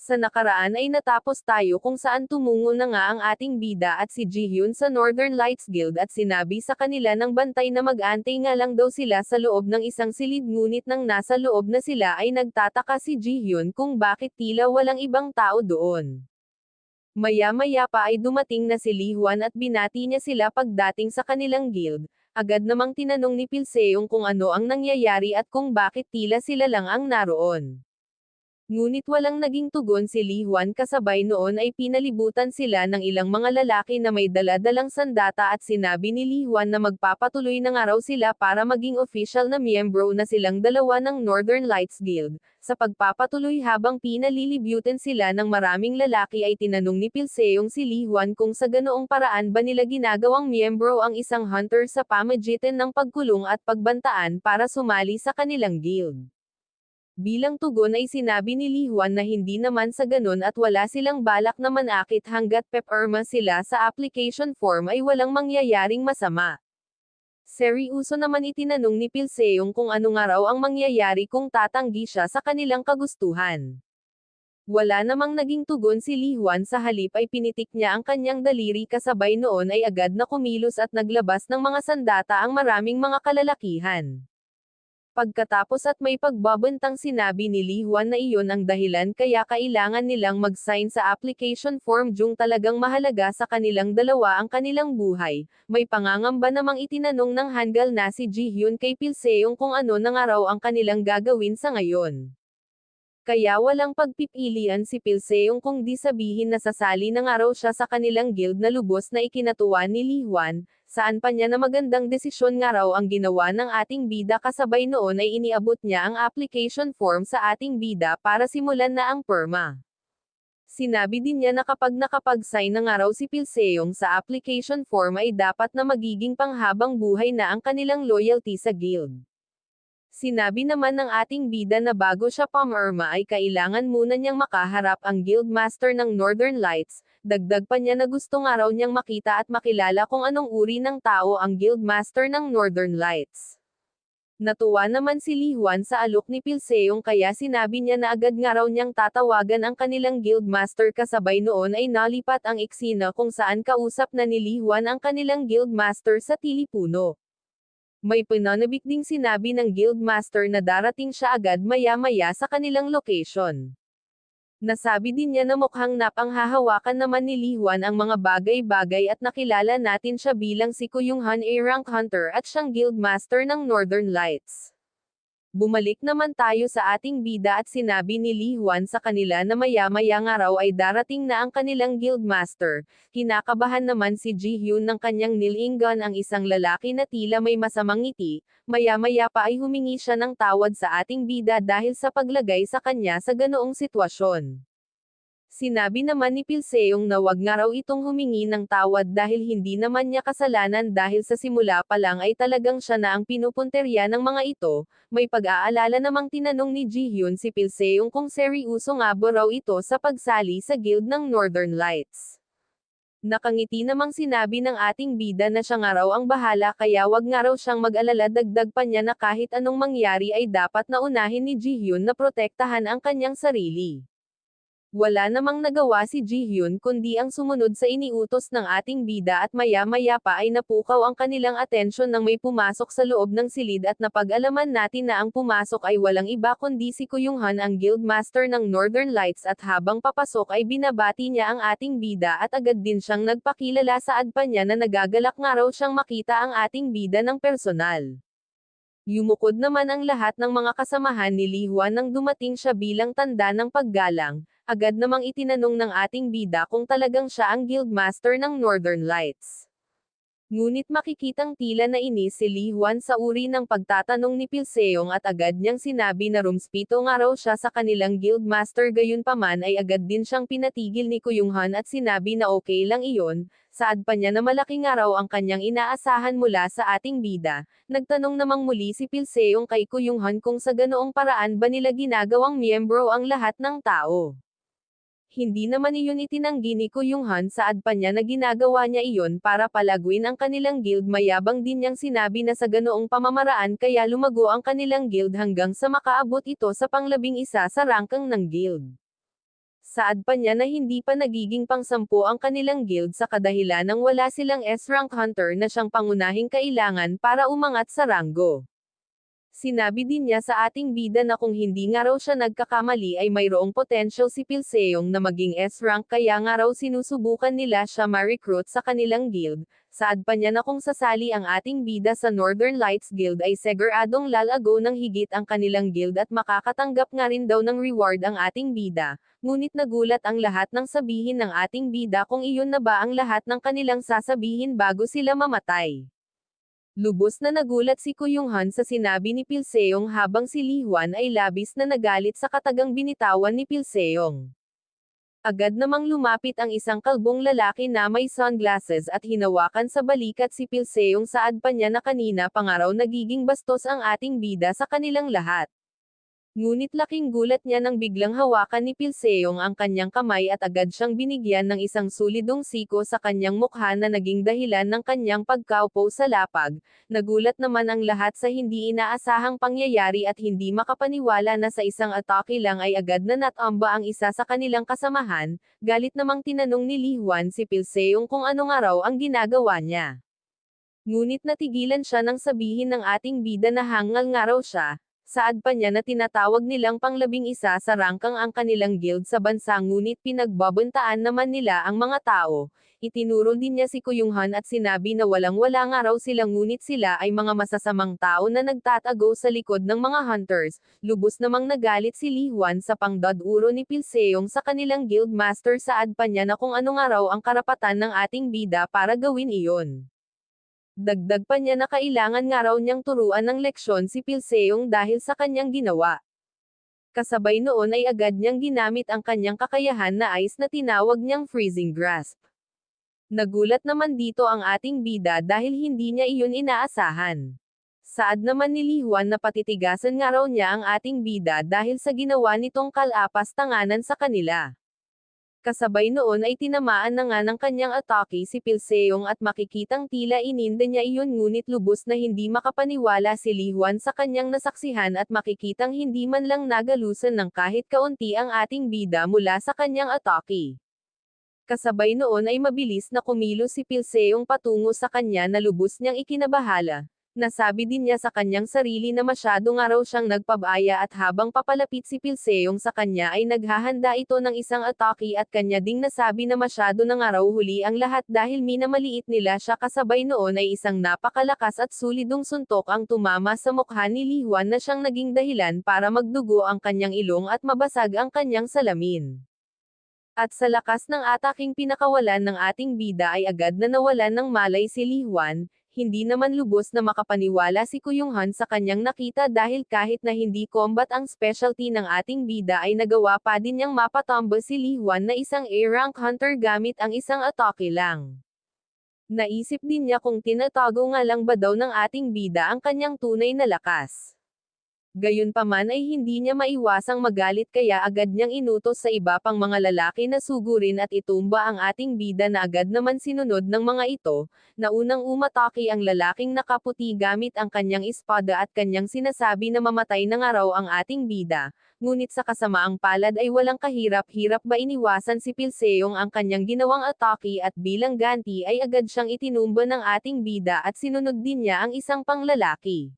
Sa nakaraan ay natapos tayo kung saan tumungo na nga ang ating bida at si Jihyun sa Northern Lights Guild at sinabi sa kanila ng bantay na mag-antay nga lang daw sila sa loob ng isang silid, ngunit nang nasa loob na sila ay nagtataka si Jihyun kung bakit tila walang ibang tao doon. Maya-maya pa ay dumating na si Lee Hwan at binati niya sila pagdating sa kanilang guild. Agad namang tinanong ni Pilseong kung ano ang nangyayari at kung bakit tila sila lang ang naroon. Ngunit walang naging tugon si Lee Hwan, kasabay noon ay pinalibutan sila ng ilang mga lalaki na may dala-dalang sandata at sinabi ni Lee Hwan na magpapatuloy na nga raw sila para maging official na miyembro na silang dalawa ng Northern Lights Guild. Sa pagpapatuloy habang pinalilibutan sila ng maraming lalaki ay tinanong ni Pilseong si Lee Hwan kung sa ganoong paraan ba nila ginagawang miyembro ang isang hunter sa pamagitan ng pagkulong at pagbantaan para sumali sa kanilang guild. Bilang tugon ay sinabi ni Lee Hwan na hindi naman sa ganun at wala silang balak na manakit hanggat pepirma sila sa application form ay walang mangyayaring masama. Seryoso naman itinanong ni Pilseong kung ano nga raw ang mangyayari kung tatanggi siya sa kanilang kagustuhan. Wala namang naging tugon si Lee Hwan, sa halip ay pinitik niya ang kanyang daliri, kasabay noon ay agad na kumilos at naglabas ng mga sandata ang maraming mga kalalakihan. Pagkatapos at may pagbabantang sinabi ni Lee Hwan na iyon ang dahilan kaya kailangan nilang mag-sign sa application form jung talagang mahalaga sa kanilang dalawa ang kanilang buhay. May pangangamba namang itinanong ng Hangul na si Jihyun kay Pilseong kung ano na nga raw ang kanilang gagawin sa ngayon. Kaya walang pagpipilian si Pilseong kung di sabihin na sasali na nga raw siya sa kanilang guild na lubos na ikinatuwa ni Lee Hwan, saan pa niya na magandang desisyon nga raw ang ginawa ng ating bida, kasabay noon ay iniabot niya ang application form sa ating bida para simulan na ang perma. Sinabi din niya na kapag nakapag-sign na nga raw si Pilseong sa application form ay dapat na magiging panghabang buhay na ang kanilang loyalty sa guild. Sinabi naman ng ating bida na bago siya pumirma ay kailangan muna niyang makaharap ang Guildmaster ng Northern Lights. Dagdag pa niya na gusto nga raw niyang makita at makilala kung anong uri ng tao ang Guildmaster ng Northern Lights. Natuwa naman si Lee Hwan sa alok ni Pilseong kaya sinabi niya na agad nga raw niyang tatawagan ang kanilang Guildmaster, kasabay noon ay nalipat ang eksena kung saan kausap na ni Lee Hwan ang kanilang Guildmaster sa tilipuno. May pananabik ding sinabi ng Guildmaster na darating siya agad maya-maya sa kanilang location. Nasabi din niya na mukhang napanghahawakan naman ni Lee Hwan ang mga bagay-bagay at nakilala natin siya bilang si Kuyung Han, A-rank hunter at siyang Guildmaster ng Northern Lights. Bumalik naman tayo sa ating bida at sinabi ni Lee Hwan sa kanila na maya-maya nga raw ay darating na ang kanilang Guildmaster. Kinakabahan naman si Jihyun ng kanyang nilingan ang isang lalaki na tila may masamang ngiti. Maya-maya pa ay humingi siya ng tawad sa ating bida dahil sa paglagay sa kanya sa ganoong sitwasyon. Sinabi naman ni Pilseong na wag nga raw itong humingi ng tawad dahil hindi naman niya kasalanan dahil sa simula pa lang ay talagang siya na ang pinupunterya ng mga ito. May pag-aalala namang tinanong ni Jihyun si Pilseong kung seryoso nga ba raw ito sa pagsali sa guild ng Northern Lights. Nakangiti namang sinabi ng ating bida na siya nga raw ang bahala kaya wag nga raw siyang mag-alala. Dagdag pa niya na kahit anong mangyari ay dapat na unahin ni Jihyun na protektahan ang kanyang sarili. Wala namang nagawa si Jihyun kundi ang sumunod sa iniutos ng ating bida at maya-maya pa ay napukaw ang kanilang atensyon nang may pumasok sa loob ng silid at napag-alaman natin na ang pumasok ay walang iba kundi si Kuyung Han, ang Guildmaster ng Northern Lights, at habang papasok ay binabati niya ang ating bida at agad din siyang nagpakilala sa adpa niya na nagagalak nga raw siyang makita ang ating bida ng personal. Yumukod naman ang lahat ng mga kasamahan ni Lee Hwan nang dumating siya bilang tanda ng paggalang. Agad namang itinanong ng ating bida kung talagang siya ang Guildmaster ng Northern Lights. Ngunit makikitang tila nainis si Lee Hwan sa uri ng pagtatanong ni Pilseong at agad niyang sinabi na rumspito nga raw siya sa kanilang Guildmaster, gayunpaman ay agad din siyang pinatigil ni Kuyung Han at sinabi na okay lang iyon. Saad pa niya na malaki nga raw ang kanyang inaasahan mula sa ating bida. Nagtanong namang muli si Pilseong kay Kuyung Han kung sa ganoong paraan ba nila ginagawang miyembro ang lahat ng tao. Hindi naman iyon itinanggi ni Kuyung Han, saad pa niya na ginagawa niya iyon para palaguin ang kanilang guild. Mayabang din niyang sinabi na sa ganoong pamamaraan kaya lumago ang kanilang guild hanggang sa makaabot ito sa pang-11 sa rangkang ng guild. Saad pa niya na hindi pa nagiging pang-10 ang kanilang guild sa kadahilan ng wala silang S-rank hunter na siyang pangunahing kailangan para umangat sa ranggo. Sinabi din niya sa ating bida na kung hindi nga raw siya nagkakamali ay mayroong potential si Pilseong na maging S-rank kaya nga raw sinusubukan nila siya ma-recruit sa kanilang guild. Saad pa niya na kung sasali ang ating bida sa Northern Lights Guild ay siguradong lalago ng higit ang kanilang guild at makakatanggap nga rin daw ng reward ang ating bida. Ngunit nagulat ang lahat ng sabihin ng ating bida kung iyon na ba ang lahat ng kanilang sasabihin bago sila mamatay. Lubos na nagulat si Kuyunghan sa sinabi ni Pilseong habang si Li Huan ay labis na nagalit sa katagang binitawan ni Pilseong. Agad namang lumapit ang isang kalbong lalaki na may sunglasses at hinawakan sa balikat si Pilseong saad pa niya na kanina pa nga raw nagiging bastos ang ating bida sa kanilang lahat. Ngunit laking gulat niya nang biglang hawakan ni Pilseong ang kanyang kamay at agad siyang binigyan ng isang sulidong siko sa kanyang mukha na naging dahilan ng kanyang pagkaupo sa lapag. Nagulat naman ang lahat sa hindi inaasahang pangyayari at hindi makapaniwala na sa isang atake lang ay agad na natamba ang isa sa kanilang kasamahan. Galit namang tinanong ni Li Huan si Pilseong kung ano nga raw ang ginagawa niya. Ngunit natigilan siya nang sabihin ng ating bida na hangal nga raw siya. Saad pa niya na tinatawag nilang pang-11 sa rangkang ang kanilang guild sa bansa ngunit pinagbabantaan naman nila ang mga tao. Itinuro din niya si Kuyunghan at sinabi na walang-wala nga raw sila ngunit sila ay mga masasamang tao na nagtatago sa likod ng mga hunters. Lubos namang nagalit si Li Huan sa pangdaduro ni Pilseong sa kanilang guild master saad pa niya na kung ano nga raw ang karapatan ng ating bida para gawin iyon. Dagdag pa niya na kailangan nga raw niyang turuan ng leksyon si Pilseong dahil sa kanyang ginawa. Kasabay noon ay agad niyang ginamit ang kanyang kakayahan na ice na tinawag niyang freezing grasp. Nagulat naman dito ang ating bida dahil hindi niya iyon inaasahan. Saad naman ni Li Huan na patitigasan nga raw niya ang ating bida dahil sa ginawa nitong kalapas-tanganan sa kanila. Kasabay noon ay tinamaan na nga ng kanyang atake si Pilseong at makikitang tila ininda niya iyon ngunit lubos na hindi makapaniwala si Li Huan sa kanyang nasaksihan at makikitang hindi man lang nagalusan ng kahit kaunti ang ating bida mula sa kanyang atake. Kasabay noon ay mabilis na kumilos si Pilseong patungo sa kanya na lubos niyang ikinabahala. Nasabi din niya sa kanyang sarili na masyado nga raw siyang nagpabaya at habang papalapit si Pilseong sa kanya ay naghahanda ito ng isang atake at kanya ding nasabi na masyado na nga raw huli ang lahat dahil minamaliit nila siya kasabay noon ay isang napakalakas at sulidong suntok ang tumama sa mukha ni Li Huan na siyang naging dahilan para magdugo ang kanyang ilong at mabasag ang kanyang salamin. At sa lakas ng ataking pinakawalan ng ating bida ay agad na nawalan ng malay si Li Huan. Hindi naman lubos na makapaniwala si Kuyunghan sa kanyang nakita dahil kahit na hindi combat ang specialty ng ating bida ay nagawa pa din niyang mapatamba si Li Huan na isang A-rank hunter gamit ang isang atake lang. Naisip din niya kung tinatago nga lang ba daw ng ating bida ang kanyang tunay na lakas. Gayunpaman ay hindi niya maiwasang magalit kaya agad niyang inutos sa iba pang mga lalaki na sugurin at itumba ang ating bida na agad naman sinunod ng mga ito, na unang umatake ang lalaking nakaputi gamit ang kanyang espada at kanyang sinasabi na mamatay na nga raw ang ating bida, ngunit sa kasamaang palad ay walang kahirap-hirap ba iniwasan si Pilseong ang kanyang ginawang atake at bilang ganti ay agad siyang itinumba ng ating bida at sinunod din niya ang isang panglalaki.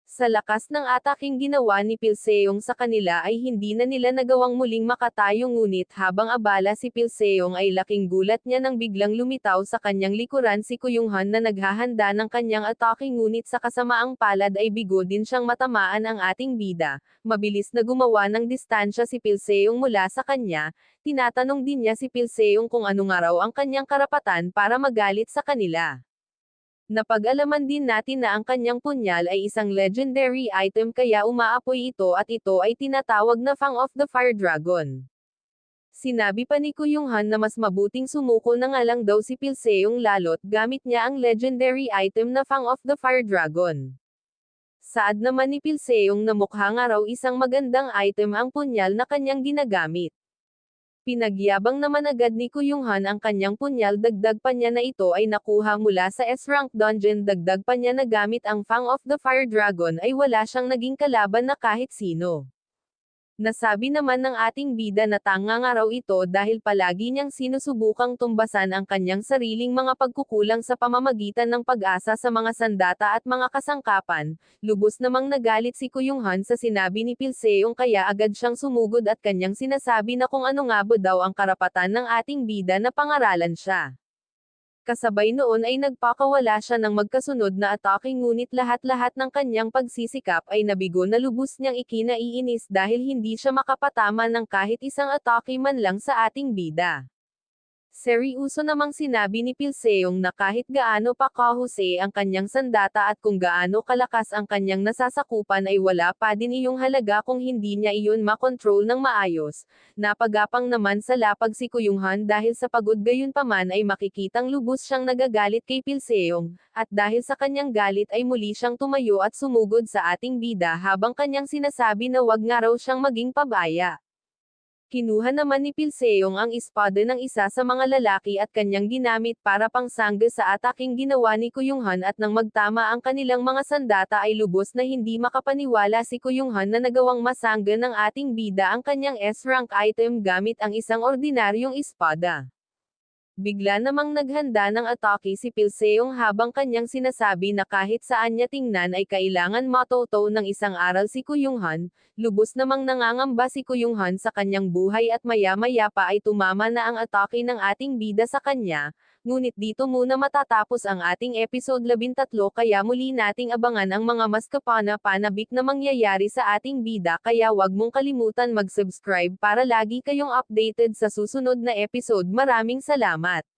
Sa lakas ng ataking ginawa ni Pilseong sa kanila ay hindi na nila nagawang muling makatayo ngunit habang abala si Pilseong ay laking gulat niya nang biglang lumitaw sa kanyang likuran si Kuyunghan na naghahanda ng kanyang atake ngunit sa kasamaang palad ay bigo din siyang matamaan ang ating bida. Mabilis na gumawa ng distansya si Pilseong mula sa kanya, tinatanong din niya si Pilseong kung ano nga raw ang kanyang karapatan para magalit sa kanila. Napag-alaman din natin na ang kanyang punyal ay isang legendary item kaya umaapoy ito at ito ay tinatawag na Fang of the Fire Dragon. Sinabi pa ni Kuyunghan na mas mabuting sumuko na nga lang daw si Pilseong lalo't gamit niya ang legendary item na Fang of the Fire Dragon. Saad naman ni Pilseong na mukha nga raw isang magandang item ang punyal na kanyang ginagamit. Pinagyabang naman agad ni Kuyunghan ang kanyang punyal dagdag pa niya na ito ay nakuha mula sa S-rank dungeon dagdag pa niya na gamit ang Fang of the Fire Dragon ay wala siyang naging kalaban na kahit sino. Nasabi naman ng ating bida na tanga nga raw ito dahil palagi niyang sinusubukang tumbasan ang kanyang sariling mga pagkukulang sa pamamagitan ng pag-asa sa mga sandata at mga kasangkapan. Lubos namang nagalit si Kuyong Han sa sinabi ni Pilseong kaya agad siyang sumugod at kanyang sinasabi na kung ano nga ba daw ang karapatan ng ating bida na pangaralan siya. Kasabay noon ay nagpakawala siya ng magkasunod na atake ngunit lahat-lahat ng kanyang pagsisikap ay nabigo na lubos niyang ikinaiinis dahil hindi siya makapatama ng kahit isang atake man lang sa ating bida. Seryoso namang sinabi ni Pilseong na kahit gaano pa kahusay ang kanyang sandata at kung gaano kalakas ang kanyang nasasakupan ay wala pa din iyong halaga kung hindi niya iyon makontrol ng maayos. Napagapang naman sa lapag si Kuyong Han dahil sa pagod gayunpaman ay makikitang lubos siyang nagagalit kay Pilseong, at dahil sa kanyang galit ay muli siyang tumayo at sumugod sa ating bida habang kanyang sinasabi na wag nga raw siyang maging pabaya. Kinuha naman ni Pilseong ang espada ng isa sa mga lalaki at kanyang ginamit para pangsangga sa ataking ginawa ni Kuyong Han at nang magtama ang kanilang mga sandata ay lubos na hindi makapaniwala si Kuyong Han na nagawang masangga ng ating bida ang kanyang S-rank item gamit ang isang ordinaryong espada. Bigla namang naghanda ng atake si Pilseong habang kanyang sinasabi na kahit saan niya tingnan ay kailangan matuto ng isang aral si Kuyong Han. Lubos namang nangangamba si Kuyong Han sa kanyang buhay at maya-maya pa ay tumama na ang atake ng ating bida sa kanya. Ngunit dito muna matatapos ang ating episode 13 kaya muli nating abangan ang mga mas kapana-panabik na mangyayari sa ating bida kaya wag mong kalimutan mag-subscribe para lagi kayong updated sa susunod na episode. Maraming salamat!